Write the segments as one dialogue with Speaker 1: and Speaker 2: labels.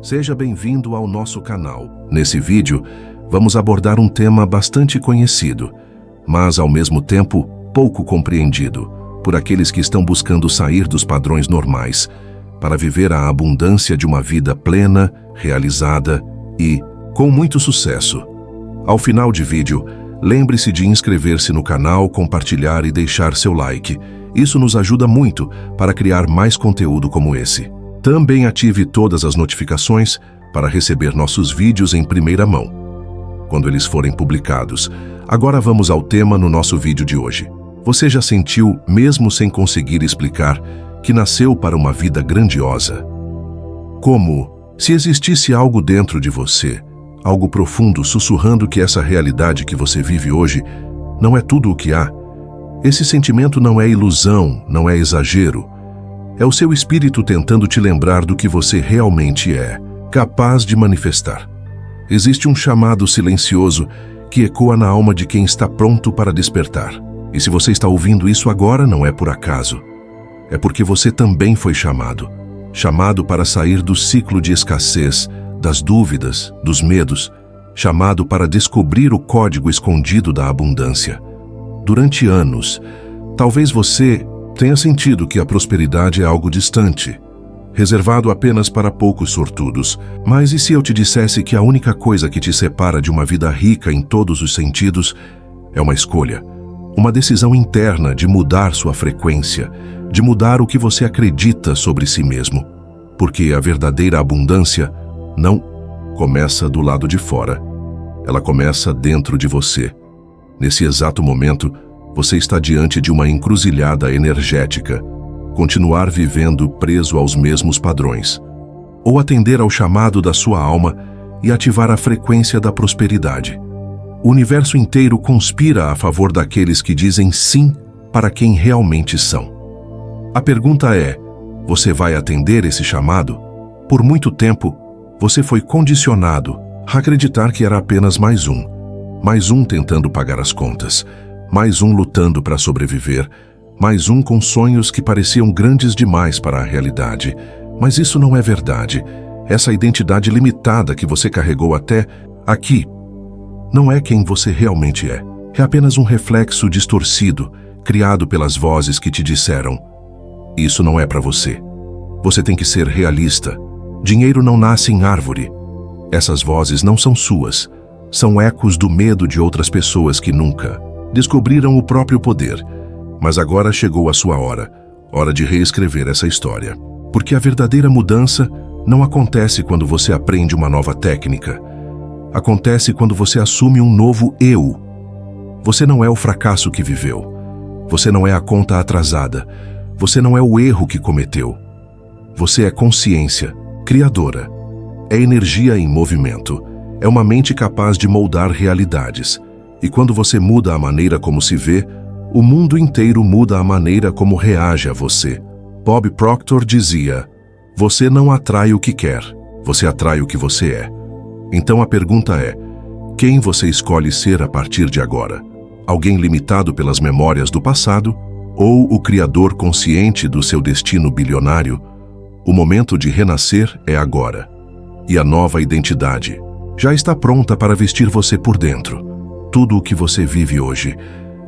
Speaker 1: Seja bem-vindo ao nosso canal. Nesse vídeo, vamos abordar um tema bastante conhecido, mas ao mesmo tempo pouco compreendido por aqueles que estão buscando sair dos padrões normais para viver a abundância de uma vida plena, realizada e com muito sucesso. Ao final de vídeo, lembre-se de inscrever-se no canal, compartilhar e deixar seu like. Isso nos ajuda muito para criar mais conteúdo como esse. Também ative todas as notificações para receber nossos vídeos em primeira mão, quando eles forem publicados. Agora vamos ao tema no nosso vídeo de hoje. Você já sentiu, mesmo sem conseguir explicar, que nasceu para uma vida grandiosa? Como se existisse algo dentro de você, algo profundo sussurrando que essa realidade que você vive hoje não é tudo o que há. Esse sentimento não é ilusão, não é exagero. É o seu espírito tentando te lembrar do que você realmente é, capaz de manifestar. Existe um chamado silencioso que ecoa na alma de quem está pronto para despertar. E se você está ouvindo isso agora, não é por acaso. É porque você também foi chamado. Chamado para sair do ciclo de escassez, das dúvidas, dos medos. Chamado para descobrir o código escondido da abundância. Durante anos, talvez você tenha sentido que a prosperidade é algo distante, reservado apenas para poucos sortudos. Mas e se eu te dissesse que a única coisa que te separa de uma vida rica em todos os sentidos é uma escolha, uma decisão interna de mudar sua frequência, de mudar o que você acredita sobre si mesmo? Porque a verdadeira abundância não começa do lado de fora, ela começa dentro de você. Nesse exato momento, você está diante de uma encruzilhada energética. Continuar vivendo preso aos mesmos padrões, ou atender ao chamado da sua alma e ativar a frequência da prosperidade. O universo inteiro conspira a favor daqueles que dizem sim para quem realmente são. A pergunta é: você vai atender esse chamado? Por muito tempo, você foi condicionado a acreditar que era apenas mais um tentando pagar as contas, mais um lutando para sobreviver, mais um com sonhos que pareciam grandes demais para a realidade. Mas isso não é verdade. Essa identidade limitada que você carregou até aqui não é quem você realmente é. É apenas um reflexo distorcido, criado pelas vozes que te disseram: isso não é para você. Você tem que ser realista. Dinheiro não nasce em árvore. Essas vozes não são suas. São ecos do medo de outras pessoas que nunca descobriram o próprio poder. Mas agora chegou a sua hora de reescrever essa história. Porque a verdadeira mudança não acontece quando você aprende uma nova técnica. Acontece quando você assume um novo eu. Você não é o fracasso que viveu. Você não é a conta atrasada. Você não é o erro que cometeu. Você é consciência criadora. É energia em movimento. É uma mente capaz de moldar realidades. E quando você muda a maneira como se vê, o mundo inteiro muda a maneira como reage a você. Bob Proctor dizia: você não atrai o que quer, você atrai o que você é. Então a pergunta é: quem você escolhe ser a partir de agora? Alguém limitado pelas memórias do passado? Ou o criador consciente do seu destino bilionário? O momento de renascer é agora. E a nova identidade já está pronta para vestir você por dentro. Tudo o que você vive hoje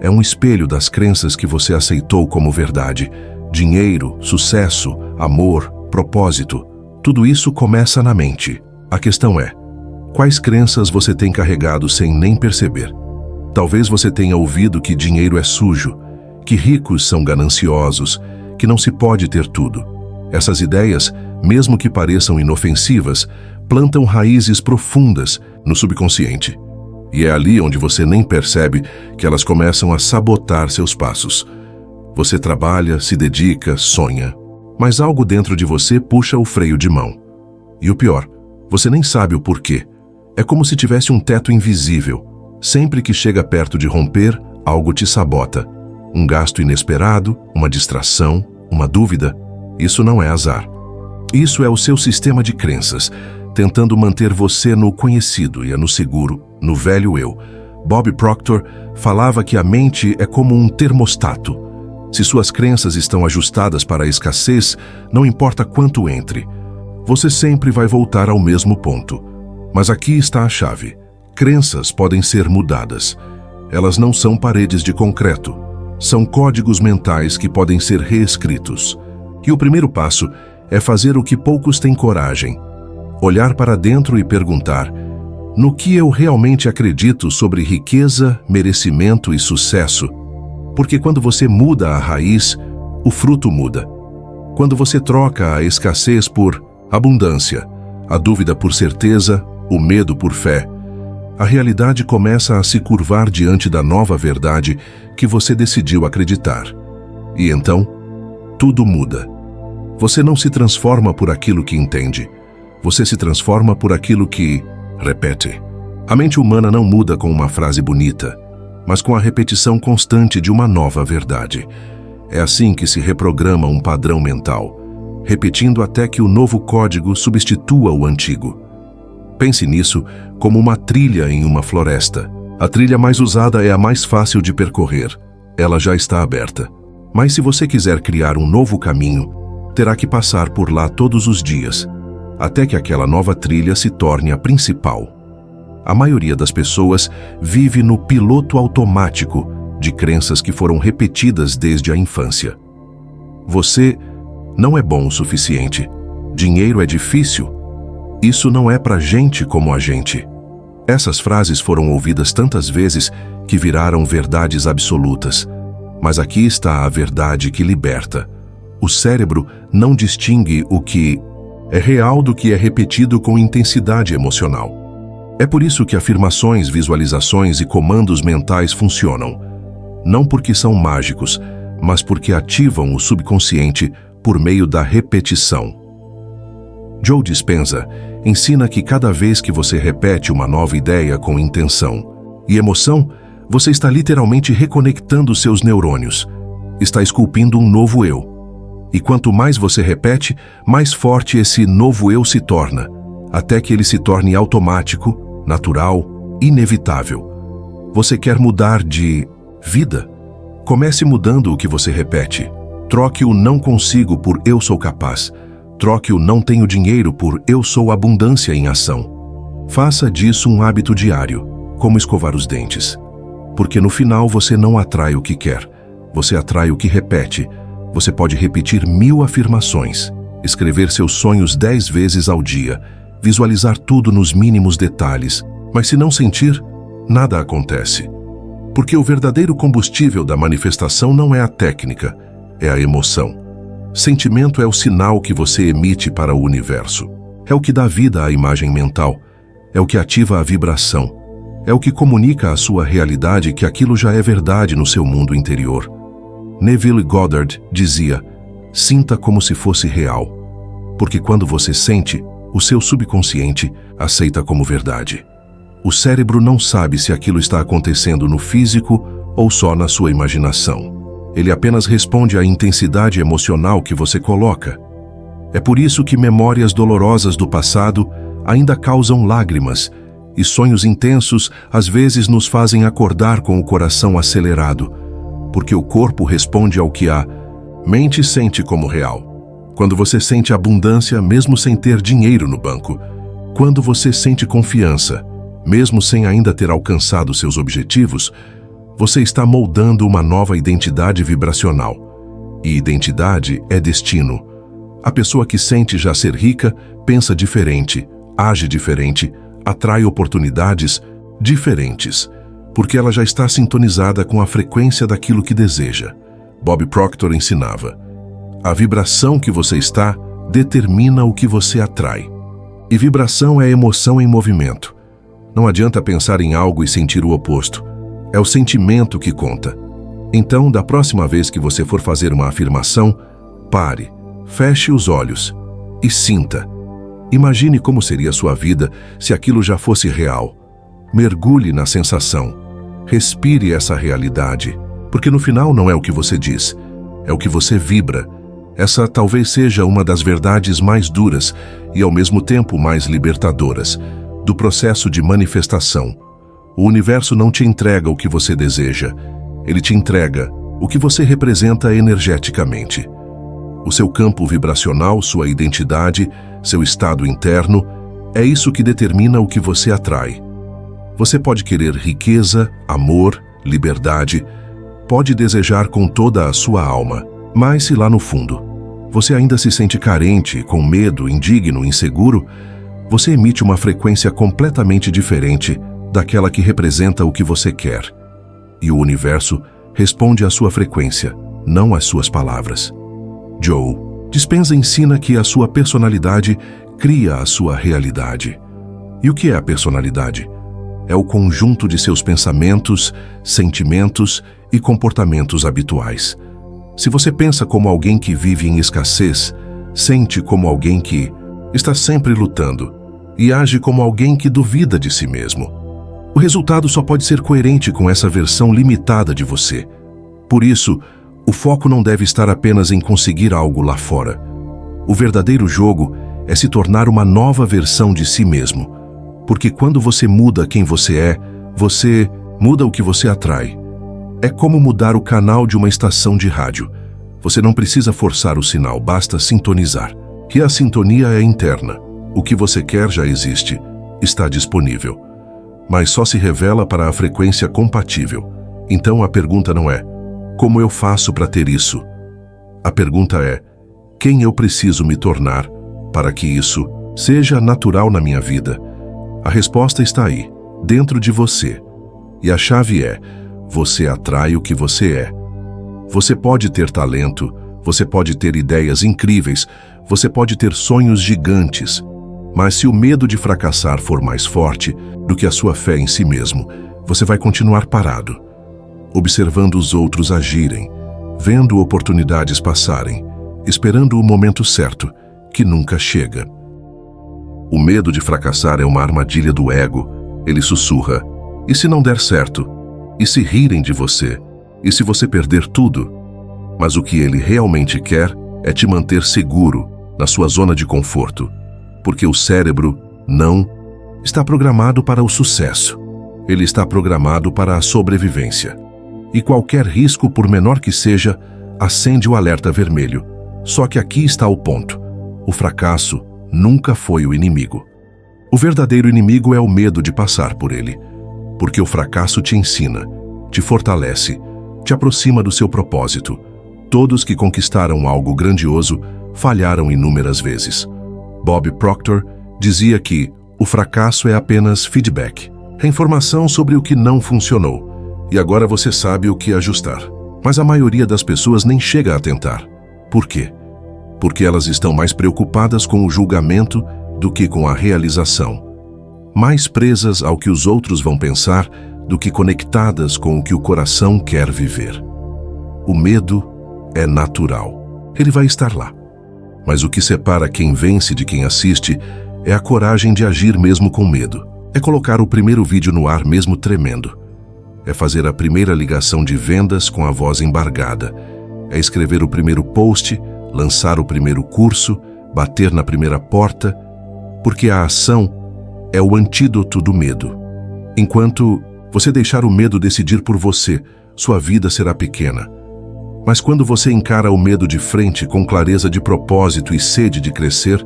Speaker 1: é um espelho das crenças que você aceitou como verdade. Dinheiro, sucesso, amor, propósito. Tudo isso começa na mente. A questão é: quais crenças você tem carregado sem nem perceber? Talvez você tenha ouvido que dinheiro é sujo, que ricos são gananciosos, que não se pode ter tudo. Essas ideias, mesmo que pareçam inofensivas, plantam raízes profundas no subconsciente. E é ali onde você nem percebe que elas começam a sabotar seus passos. Você trabalha, se dedica, sonha, mas algo dentro de você puxa o freio de mão. E o pior, você nem sabe o porquê. É como se tivesse um teto invisível. Sempre que chega perto de romper, algo te sabota. Um gasto inesperado, uma distração, uma dúvida. Isso não é azar. Isso é o seu sistema de crenças, tentando manter você no conhecido e no seguro, no velho eu. Bob Proctor falava que a mente é como um termostato. Se suas crenças estão ajustadas para a escassez, não importa quanto entre. Você sempre vai voltar ao mesmo ponto. Mas aqui está a chave. Crenças podem ser mudadas. Elas não são paredes de concreto. São códigos mentais que podem ser reescritos. E o primeiro passo é fazer o que poucos têm coragem. Olhar para dentro e perguntar: no que eu realmente acredito sobre riqueza, merecimento e sucesso? Porque quando você muda a raiz, o fruto muda. Quando você troca a escassez por abundância, a dúvida por certeza, o medo por fé, a realidade começa a se curvar diante da nova verdade que você decidiu acreditar. E então, tudo muda. Você não se transforma por aquilo que entende. Você se transforma por aquilo que repete. A mente humana não muda com uma frase bonita, mas com a repetição constante de uma nova verdade. É assim que se reprograma um padrão mental, repetindo até que o novo código substitua o antigo. Pense nisso como uma trilha em uma floresta. A trilha mais usada é a mais fácil de percorrer. Ela já está aberta. Mas se você quiser criar um novo caminho, terá que passar por lá todos os dias, até que aquela nova trilha se torne a principal. A maioria das pessoas vive no piloto automático de crenças que foram repetidas desde a infância. Você não é bom o suficiente. Dinheiro é difícil. Isso não é pra gente como a gente. Essas frases foram ouvidas tantas vezes que viraram verdades absolutas. Mas aqui está a verdade que liberta. O cérebro não distingue o que é real do que é repetido com intensidade emocional. É por isso que afirmações, visualizações e comandos mentais funcionam. Não porque são mágicos, mas porque ativam o subconsciente por meio da repetição. Joe Dispenza ensina que cada vez que você repete uma nova ideia com intenção e emoção, você está literalmente reconectando seus neurônios. Está esculpindo um novo eu. E quanto mais você repete, mais forte esse novo eu se torna, até que ele se torne automático, natural, inevitável. Você quer mudar de vida? Comece mudando o que você repete. Troque o não consigo por eu sou capaz. Troque o não tenho dinheiro por eu sou abundância em ação. Faça disso um hábito diário, como escovar os dentes. Porque no final você não atrai o que quer, você atrai o que repete. Você pode repetir 1000 afirmações, escrever seus sonhos 10 vezes ao dia, visualizar tudo nos mínimos detalhes, mas se não sentir, nada acontece. Porque o verdadeiro combustível da manifestação não é a técnica, é a emoção. Sentimento é o sinal que você emite para o universo. É o que dá vida à imagem mental. É o que ativa a vibração. É o que comunica à sua realidade que aquilo já é verdade no seu mundo interior. Neville Goddard dizia: sinta como se fosse real. Porque quando você sente, o seu subconsciente aceita como verdade. O cérebro não sabe se aquilo está acontecendo no físico ou só na sua imaginação. Ele apenas responde à intensidade emocional que você coloca. É por isso que memórias dolorosas do passado ainda causam lágrimas, e sonhos intensos às vezes nos fazem acordar com o coração acelerado, porque o corpo responde ao que a mente sente como real. Quando você sente abundância, mesmo sem ter dinheiro no banco, quando você sente confiança, mesmo sem ainda ter alcançado seus objetivos, você está moldando uma nova identidade vibracional. E identidade é destino. A pessoa que sente já ser rica pensa diferente, age diferente, atrai oportunidades diferentes, porque ela já está sintonizada com a frequência daquilo que deseja. Bob Proctor ensinava: a vibração que você está determina o que você atrai. E vibração é emoção em movimento. Não adianta pensar em algo e sentir o oposto. É o sentimento que conta. Então, da próxima vez que você for fazer uma afirmação, pare, feche os olhos e sinta. Imagine como seria sua vida se aquilo já fosse real. Mergulhe na sensação. Respire essa realidade, porque no final não é o que você diz, é o que você vibra. Essa talvez seja uma das verdades mais duras e ao mesmo tempo mais libertadoras do processo de manifestação. O universo não te entrega o que você deseja, ele te entrega o que você representa energeticamente. O seu campo vibracional, sua identidade, seu estado interno, é isso que determina o que você atrai. Você pode querer riqueza, amor, liberdade, pode desejar com toda a sua alma, mas se lá no fundo você ainda se sente carente, com medo, indigno, inseguro, você emite uma frequência completamente diferente daquela que representa o que você quer. E o universo responde à sua frequência, não às suas palavras. Joe Dispenza ensina que a sua personalidade cria a sua realidade. E o que é a personalidade? É o conjunto de seus pensamentos, sentimentos e comportamentos habituais. Se você pensa como alguém que vive em escassez, sente como alguém que está sempre lutando e age como alguém que duvida de si mesmo, o resultado só pode ser coerente com essa versão limitada de você. Por isso, o foco não deve estar apenas em conseguir algo lá fora. O verdadeiro jogo é se tornar uma nova versão de si mesmo, porque quando você muda quem você muda o que você atrai. É como mudar o canal de uma estação de rádio. Você não precisa forçar o sinal, basta sintonizar. E a sintonia é interna. O que você quer já existe, está disponível. Mas só se revela para a frequência compatível. Então a pergunta não é, como eu faço para ter isso? A pergunta é, quem eu preciso me tornar para que isso seja natural na minha vida? A resposta está aí, dentro de você. E a chave é, você atrai o que você é. Você pode ter talento, você pode ter ideias incríveis, você pode ter sonhos gigantes, mas se o medo de fracassar for mais forte do que a sua fé em si mesmo, você vai continuar parado, observando os outros agirem, vendo oportunidades passarem, esperando o momento certo, que nunca chega. O medo de fracassar é uma armadilha do ego. Ele sussurra, e se não der certo? E se rirem de você? E se você perder tudo? Mas o que ele realmente quer é te manter seguro, na sua zona de conforto. Porque o cérebro não está programado para o sucesso. Ele está programado para a sobrevivência. E qualquer risco, por menor que seja, acende o alerta vermelho. Só que aqui está o ponto. O fracasso nunca foi o inimigo. O verdadeiro inimigo é o medo de passar por ele. Porque o fracasso te ensina, te fortalece, te aproxima do seu propósito. Todos que conquistaram algo grandioso falharam inúmeras vezes. Bob Proctor dizia que o fracasso é apenas feedback, é informação sobre o que não funcionou, e agora você sabe o que ajustar. Mas a maioria das pessoas nem chega a tentar. Por quê? Porque elas estão mais preocupadas com o julgamento do que com a realização. Mais presas ao que os outros vão pensar do que conectadas com o que o coração quer viver. O medo é natural. Ele vai estar lá. Mas o que separa quem vence de quem assiste é a coragem de agir mesmo com medo. É colocar o primeiro vídeo no ar mesmo tremendo. É fazer a primeira ligação de vendas com a voz embargada. É escrever o primeiro post, lançar o primeiro curso, bater na primeira porta, porque a ação é o antídoto do medo. Enquanto você deixar o medo decidir por você, sua vida será pequena. Mas quando você encara o medo de frente com clareza de propósito e sede de crescer,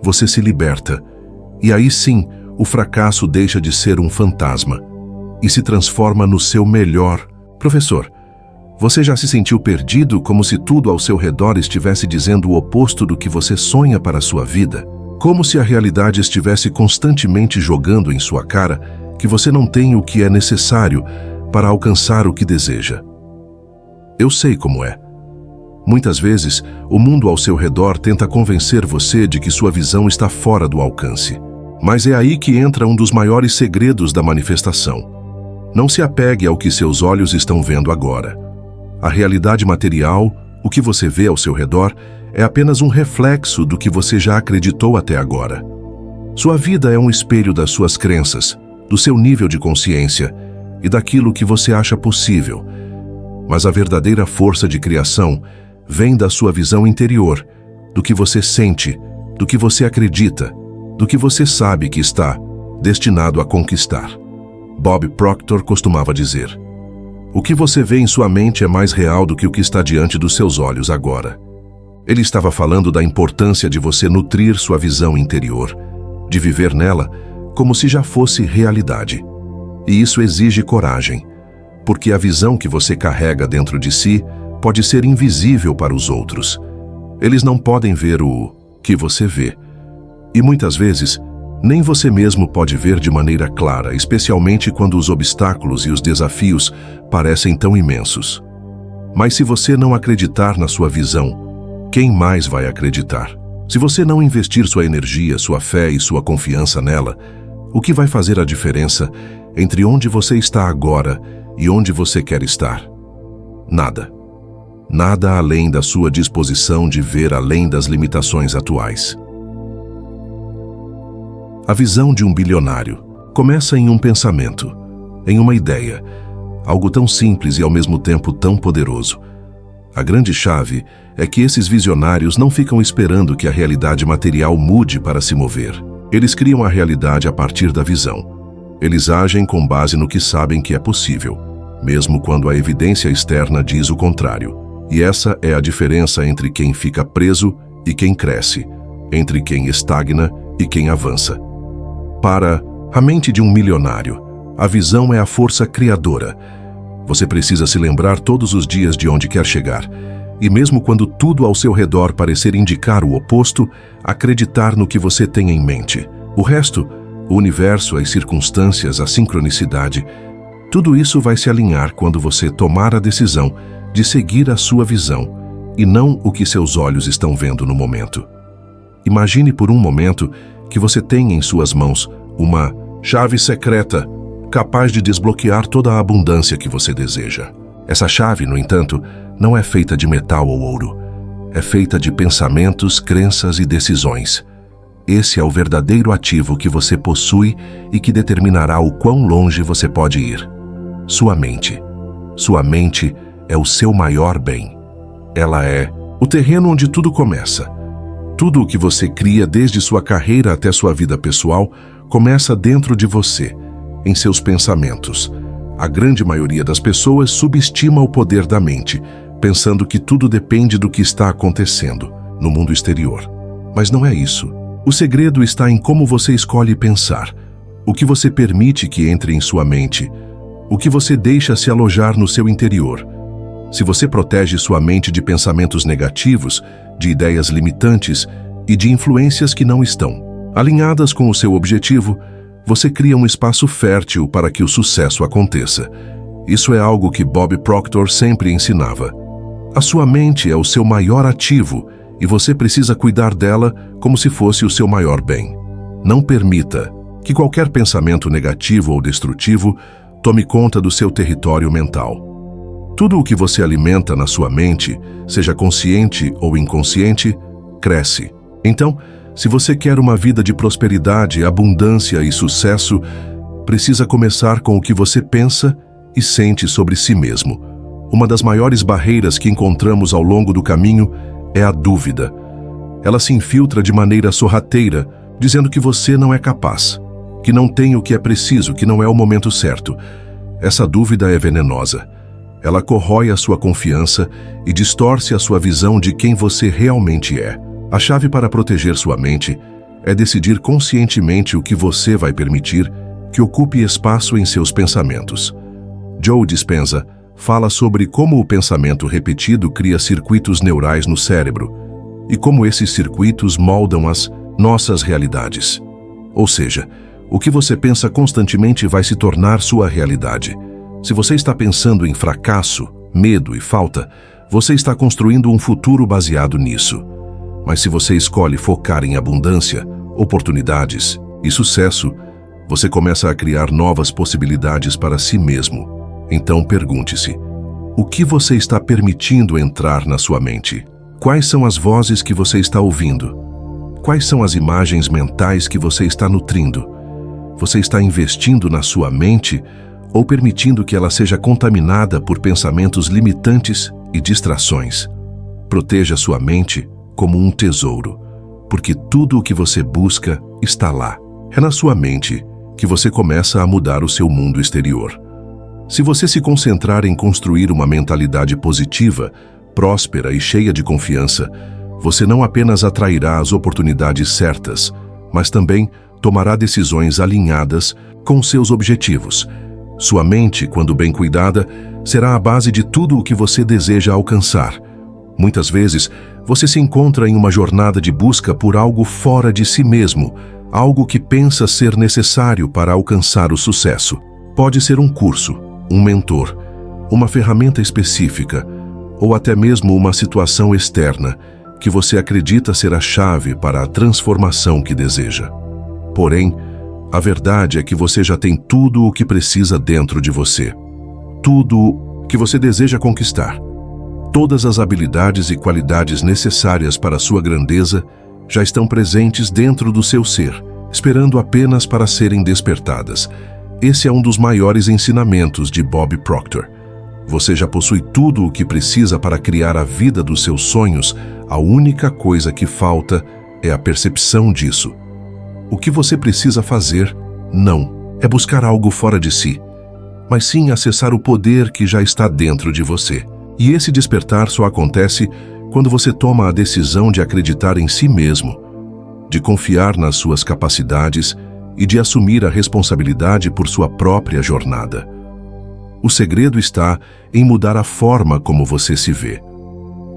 Speaker 1: você se liberta. E aí sim, o fracasso deixa de ser um fantasma e se transforma no seu melhor. Professor, você já se sentiu perdido, como se tudo ao seu redor estivesse dizendo o oposto do que você sonha para a sua vida? Como se a realidade estivesse constantemente jogando em sua cara que você não tem o que é necessário para alcançar o que deseja? Eu sei como é. Muitas vezes, o mundo ao seu redor tenta convencer você de que sua visão está fora do alcance. Mas é aí que entra um dos maiores segredos da manifestação. Não se apegue ao que seus olhos estão vendo agora. A realidade material, o que você vê ao seu redor, é apenas um reflexo do que você já acreditou até agora. Sua vida é um espelho das suas crenças, do seu nível de consciência e daquilo que você acha possível. Mas a verdadeira força de criação vem da sua visão interior, do que você sente, do que você acredita, do que você sabe que está destinado a conquistar. Bob Proctor costumava dizer: o que você vê em sua mente é mais real do que o que está diante dos seus olhos agora. Ele estava falando da importância de você nutrir sua visão interior, de viver nela como se já fosse realidade. E isso exige coragem, porque a visão que você carrega dentro de si pode ser invisível para os outros. Eles não podem ver o que você vê. E muitas vezes, nem você mesmo pode ver de maneira clara, especialmente quando os obstáculos e os desafios parecem tão imensos. Mas se você não acreditar na sua visão, quem mais vai acreditar? Se você não investir sua energia, sua fé e sua confiança nela, o que vai fazer a diferença entre onde você está agora e onde você quer estar? Nada. Nada além da sua disposição de ver além das limitações atuais. A visão de um bilionário começa em um pensamento, em uma ideia, algo tão simples e ao mesmo tempo tão poderoso. A grande chave é que esses visionários não ficam esperando que a realidade material mude para se mover. Eles criam a realidade a partir da visão. Eles agem com base no que sabem que é possível, mesmo quando a evidência externa diz o contrário. E essa é a diferença entre quem fica preso e quem cresce, entre quem estagna e quem avança. Para a mente de um milionário, a visão é a força criadora. Você precisa se lembrar todos os dias de onde quer chegar, e mesmo quando tudo ao seu redor parecer indicar o oposto, acreditar no que você tem em mente. O resto, o universo, as circunstâncias, a sincronicidade, tudo isso vai se alinhar quando você tomar a decisão de seguir a sua visão e não o que seus olhos estão vendo no momento. Imagine por um momento que você tem em suas mãos uma chave secreta capaz de desbloquear toda a abundância que você deseja. Essa chave, no entanto, não é feita de metal ou ouro. É feita de pensamentos, crenças e decisões. Esse é o verdadeiro ativo que você possui e que determinará o quão longe você pode ir. Sua mente. Sua mente é o seu maior bem. Ela é o terreno onde tudo começa. Tudo o que você cria desde sua carreira até sua vida pessoal começa dentro de você, em seus pensamentos. A grande maioria das pessoas subestima o poder da mente, pensando que tudo depende do que está acontecendo no mundo exterior. Mas não é isso. O segredo está em como você escolhe pensar, o que você permite que entre em sua mente, o que você deixa se alojar no seu interior. Se você protege sua mente de pensamentos negativos, de ideias limitantes e de influências que não estão alinhadas com o seu objetivo, você cria um espaço fértil para que o sucesso aconteça. Isso é algo que Bob Proctor sempre ensinava. A sua mente é o seu maior ativo e você precisa cuidar dela como se fosse o seu maior bem. Não permita que qualquer pensamento negativo ou destrutivo tome conta do seu território mental. Tudo o que você alimenta na sua mente, seja consciente ou inconsciente, cresce. Então, se você quer uma vida de prosperidade, abundância e sucesso, precisa começar com o que você pensa e sente sobre si mesmo. Uma das maiores barreiras que encontramos ao longo do caminho é a dúvida. Ela se infiltra de maneira sorrateira, dizendo que você não é capaz, que não tem o que é preciso, que não é o momento certo. Essa dúvida é venenosa. Ela corrói a sua confiança e distorce a sua visão de quem você realmente é. A chave para proteger sua mente é decidir conscientemente o que você vai permitir que ocupe espaço em seus pensamentos. Joe Dispenza fala sobre como o pensamento repetido cria circuitos neurais no cérebro e como esses circuitos moldam as nossas realidades. Ou seja, o que você pensa constantemente vai se tornar sua realidade. Se você está pensando em fracasso, medo e falta, você está construindo um futuro baseado nisso. Mas se você escolhe focar em abundância, oportunidades e sucesso, você começa a criar novas possibilidades para si mesmo. Então pergunte-se, o que você está permitindo entrar na sua mente? Quais são as vozes que você está ouvindo? Quais são as imagens mentais que você está nutrindo? Você está investindo na sua mente ou permitindo que ela seja contaminada por pensamentos limitantes e distrações? Proteja sua mente como um tesouro, porque tudo o que você busca está lá. É na sua mente que você começa a mudar o seu mundo exterior. Se você se concentrar em construir uma mentalidade positiva, próspera e cheia de confiança, você não apenas atrairá as oportunidades certas, mas também tomará decisões alinhadas com seus objetivos. Sua mente, quando bem cuidada, será a base de tudo o que você deseja alcançar. Muitas vezes, você se encontra em uma jornada de busca por algo fora de si mesmo, algo que pensa ser necessário para alcançar o sucesso. Pode ser um curso, um mentor, uma ferramenta específica, ou até mesmo uma situação externa que você acredita ser a chave para a transformação que deseja. Porém, a verdade é que você já tem tudo o que precisa dentro de você. Tudo que você deseja conquistar. Todas as habilidades e qualidades necessárias para a sua grandeza já estão presentes dentro do seu ser, esperando apenas para serem despertadas. Esse é um dos maiores ensinamentos de Bob Proctor. Você já possui tudo o que precisa para criar a vida dos seus sonhos. A única coisa que falta é a percepção disso. O que você precisa fazer não é buscar algo fora de si, mas sim acessar o poder que já está dentro de você. E esse despertar só acontece quando você toma a decisão de acreditar em si mesmo, de confiar nas suas capacidades e de assumir a responsabilidade por sua própria jornada. O segredo está em mudar a forma como você se vê.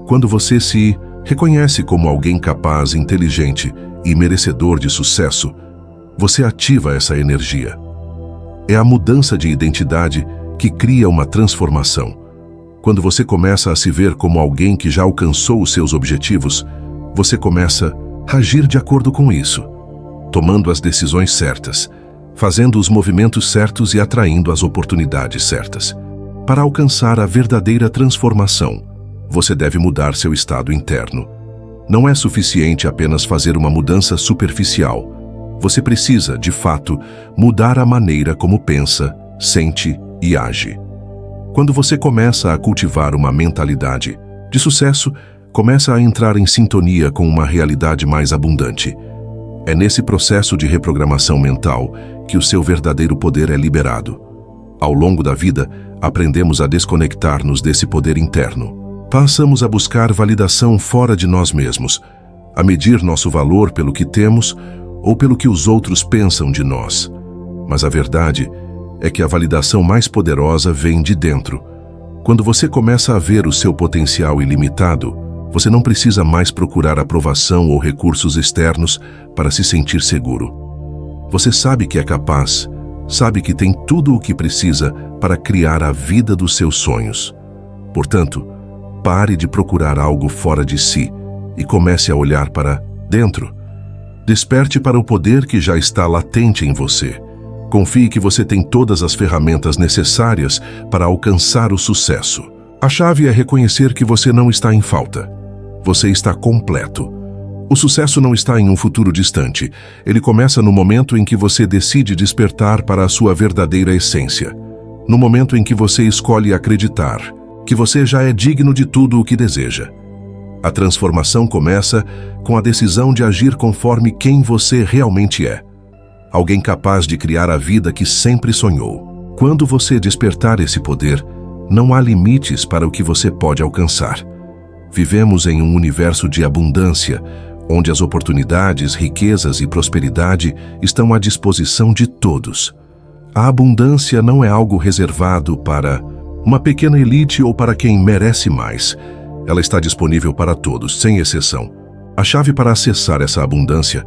Speaker 1: Quando você se reconhece como alguém capaz, inteligente e merecedor de sucesso, você ativa essa energia. É a mudança de identidade que cria uma transformação. Quando você começa a se ver como alguém que já alcançou os seus objetivos, você começa a agir de acordo com isso, tomando as decisões certas, fazendo os movimentos certos e atraindo as oportunidades certas. Para alcançar a verdadeira transformação, você deve mudar seu estado interno. Não é suficiente apenas fazer uma mudança superficial. Você precisa, de fato, mudar a maneira como pensa, sente e age. Quando você começa a cultivar uma mentalidade de sucesso, começa a entrar em sintonia com uma realidade mais abundante. É nesse processo de reprogramação mental que o seu verdadeiro poder é liberado. Ao longo da vida, aprendemos a desconectar-nos desse poder interno. Passamos a buscar validação fora de nós mesmos, a medir nosso valor pelo que temos ou pelo que os outros pensam de nós. Mas a verdade é que a validação mais poderosa vem de dentro. Quando você começa a ver o seu potencial ilimitado, você não precisa mais procurar aprovação ou recursos externos para se sentir seguro. Você sabe que é capaz, sabe que tem tudo o que precisa para criar a vida dos seus sonhos. Portanto, pare de procurar algo fora de si e comece a olhar para dentro. Desperte para o poder que já está latente em você. Confie que você tem todas as ferramentas necessárias para alcançar o sucesso. A chave é reconhecer que você não está em falta. Você está completo. O sucesso não está em um futuro distante. Ele começa no momento em que você decide despertar para a sua verdadeira essência. No momento em que você escolhe acreditar que você já é digno de tudo o que deseja. A transformação começa com a decisão de agir conforme quem você realmente é. Alguém capaz de criar a vida que sempre sonhou. Quando você despertar esse poder, não há limites para o que você pode alcançar. Vivemos em um universo de abundância, onde as oportunidades, riquezas e prosperidade estão à disposição de todos. A abundância não é algo reservado para uma pequena elite ou para quem merece mais. Ela está disponível para todos, sem exceção. A chave para acessar essa abundância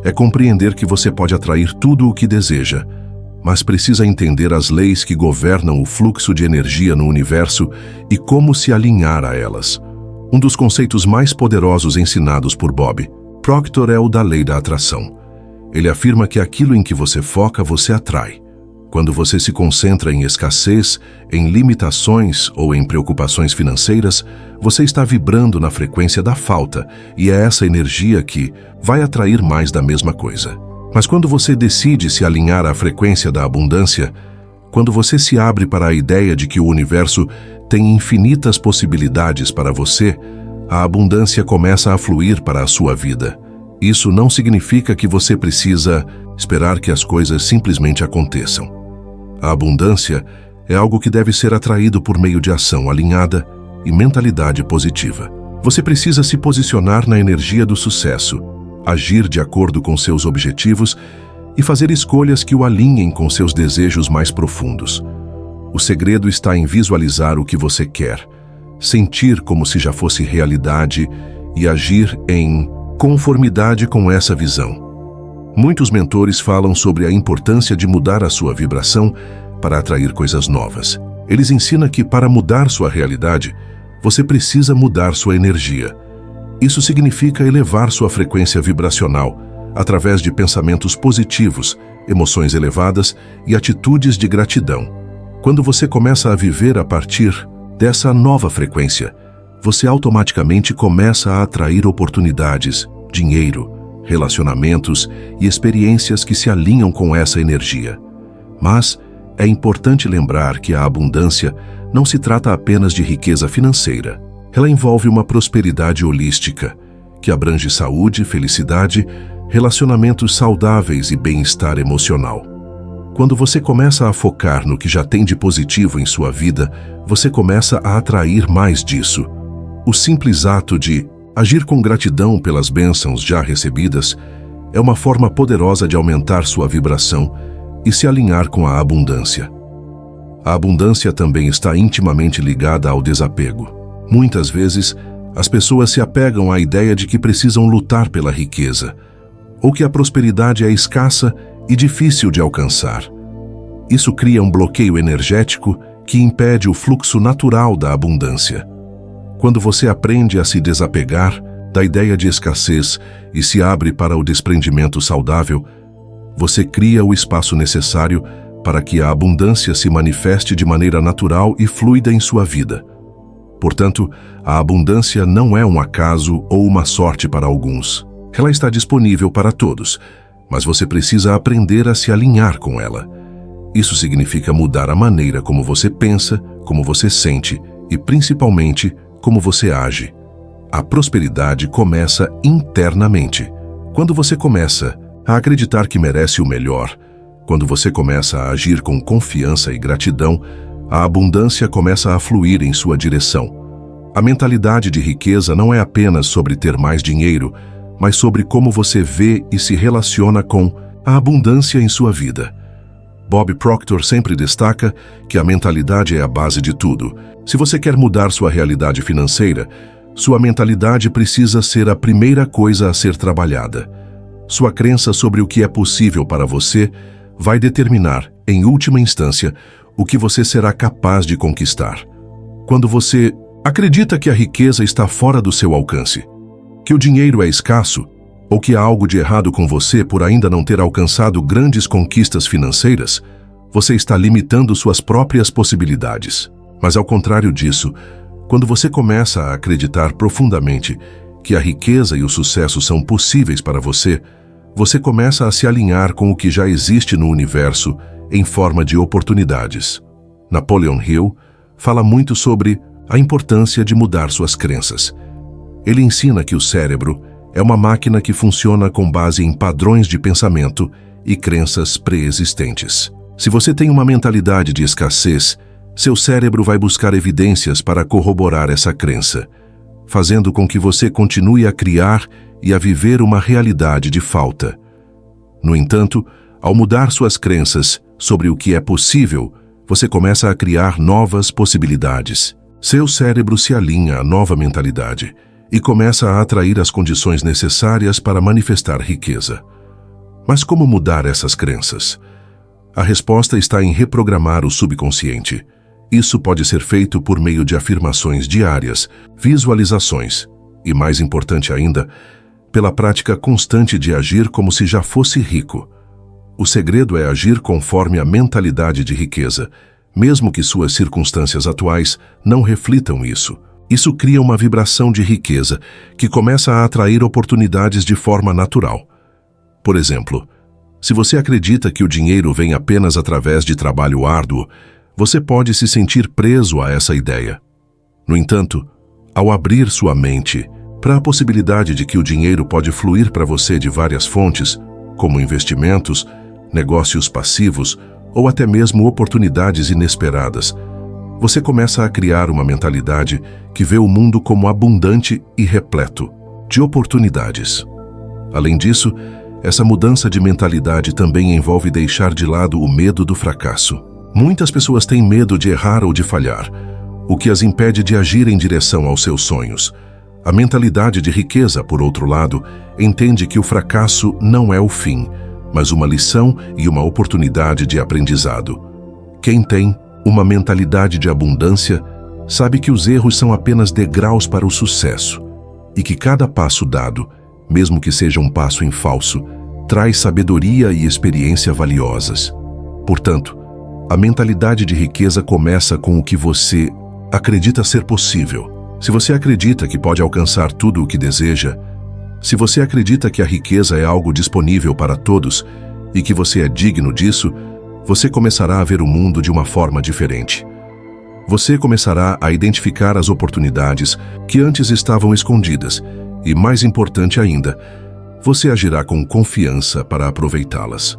Speaker 1: é compreender que você pode atrair tudo o que deseja, mas precisa entender as leis que governam o fluxo de energia no universo e como se alinhar a elas. Um dos conceitos mais poderosos ensinados por Bob Proctor é o da lei da atração. Ele afirma que aquilo em que você foca, você atrai. Quando você se concentra em escassez, em limitações ou em preocupações financeiras, você está vibrando na frequência da falta, e é essa energia que vai atrair mais da mesma coisa. Mas quando você decide se alinhar à frequência da abundância, quando você se abre para a ideia de que o universo tem infinitas possibilidades para você, a abundância começa a fluir para a sua vida. Isso não significa que você precisa esperar que as coisas simplesmente aconteçam. A abundância é algo que deve ser atraído por meio de ação alinhada e mentalidade positiva. Você precisa se posicionar na energia do sucesso, agir de acordo com seus objetivos e fazer escolhas que o alinhem com seus desejos mais profundos. O segredo está em visualizar o que você quer, sentir como se já fosse realidade e agir em conformidade com essa visão. Muitos mentores falam sobre a importância de mudar a sua vibração para atrair coisas novas. Eles ensinam que para mudar sua realidade, você precisa mudar sua energia. Isso significa elevar sua frequência vibracional através de pensamentos positivos, emoções elevadas e atitudes de gratidão. Quando você começa a viver a partir dessa nova frequência, você automaticamente começa a atrair oportunidades, dinheiro, relacionamentos e experiências que se alinham com essa energia. Mas é importante lembrar que a abundância não se trata apenas de riqueza financeira. Ela envolve uma prosperidade holística, que abrange saúde, felicidade, relacionamentos saudáveis e bem-estar emocional. Quando você começa a focar no que já tem de positivo em sua vida, você começa a atrair mais disso. O simples ato de agir com gratidão pelas bênçãos já recebidas é uma forma poderosa de aumentar sua vibração e se alinhar com a abundância. A abundância também está intimamente ligada ao desapego. Muitas vezes, as pessoas se apegam à ideia de que precisam lutar pela riqueza, ou que a prosperidade é escassa e difícil de alcançar. Isso cria um bloqueio energético que impede o fluxo natural da abundância. Quando você aprende a se desapegar da ideia de escassez e se abre para o desprendimento saudável, você cria o espaço necessário para que a abundância se manifeste de maneira natural e fluida em sua vida. Portanto, a abundância não é um acaso ou uma sorte para alguns. Ela está disponível para todos, mas você precisa aprender a se alinhar com ela. Isso significa mudar a maneira como você pensa, como você sente e, principalmente, como você age. A prosperidade começa internamente. Quando você começa a acreditar que merece o melhor, quando você começa a agir com confiança e gratidão, a abundância começa a fluir em sua direção. A mentalidade de riqueza não é apenas sobre ter mais dinheiro, mas sobre como você vê e se relaciona com a abundância em sua vida. Bob Proctor sempre destaca que a mentalidade é a base de tudo. Se você quer mudar sua realidade financeira, sua mentalidade precisa ser a primeira coisa a ser trabalhada. Sua crença sobre o que é possível para você vai determinar, em última instância, o que você será capaz de conquistar. Quando você acredita que a riqueza está fora do seu alcance, que o dinheiro é escasso, ou que há algo de errado com você por ainda não ter alcançado grandes conquistas financeiras, você está limitando suas próprias possibilidades. Mas ao contrário disso, quando você começa a acreditar profundamente que a riqueza e o sucesso são possíveis para você, você começa a se alinhar com o que já existe no universo em forma de oportunidades. Napoleon Hill fala muito sobre a importância de mudar suas crenças. Ele ensina que o cérebro é uma máquina que funciona com base em padrões de pensamento e crenças pré-existentes. Se você tem uma mentalidade de escassez, seu cérebro vai buscar evidências para corroborar essa crença, fazendo com que você continue a criar e a viver uma realidade de falta. No entanto, ao mudar suas crenças sobre o que é possível, você começa a criar novas possibilidades. Seu cérebro se alinha à nova mentalidade e começa a atrair as condições necessárias para manifestar riqueza. Mas como mudar essas crenças? A resposta está em reprogramar o subconsciente. Isso pode ser feito por meio de afirmações diárias, visualizações e, mais importante ainda, pela prática constante de agir como se já fosse rico. O segredo é agir conforme a mentalidade de riqueza, mesmo que suas circunstâncias atuais não reflitam isso. Isso cria uma vibração de riqueza que começa a atrair oportunidades de forma natural. Por exemplo, se você acredita que o dinheiro vem apenas através de trabalho árduo, você pode se sentir preso a essa ideia. No entanto, ao abrir sua mente para a possibilidade de que o dinheiro pode fluir para você de várias fontes, como investimentos, negócios passivos ou até mesmo oportunidades inesperadas, você começa a criar uma mentalidade que vê o mundo como abundante e repleto de oportunidades. Além disso, essa mudança de mentalidade também envolve deixar de lado o medo do fracasso. Muitas pessoas têm medo de errar ou de falhar, o que as impede de agir em direção aos seus sonhos. A mentalidade de riqueza, por outro lado, entende que o fracasso não é o fim, mas uma lição e uma oportunidade de aprendizado. Quem tem uma mentalidade de abundância sabe que os erros são apenas degraus para o sucesso e que cada passo dado, mesmo que seja um passo em falso, traz sabedoria e experiência valiosas. Portanto, a mentalidade de riqueza começa com o que você acredita ser possível. Se você acredita que pode alcançar tudo o que deseja, se você acredita que a riqueza é algo disponível para todos e que você é digno disso, você começará a ver o mundo de uma forma diferente. Você começará a identificar as oportunidades que antes estavam escondidas e, mais importante ainda, você agirá com confiança para aproveitá-las.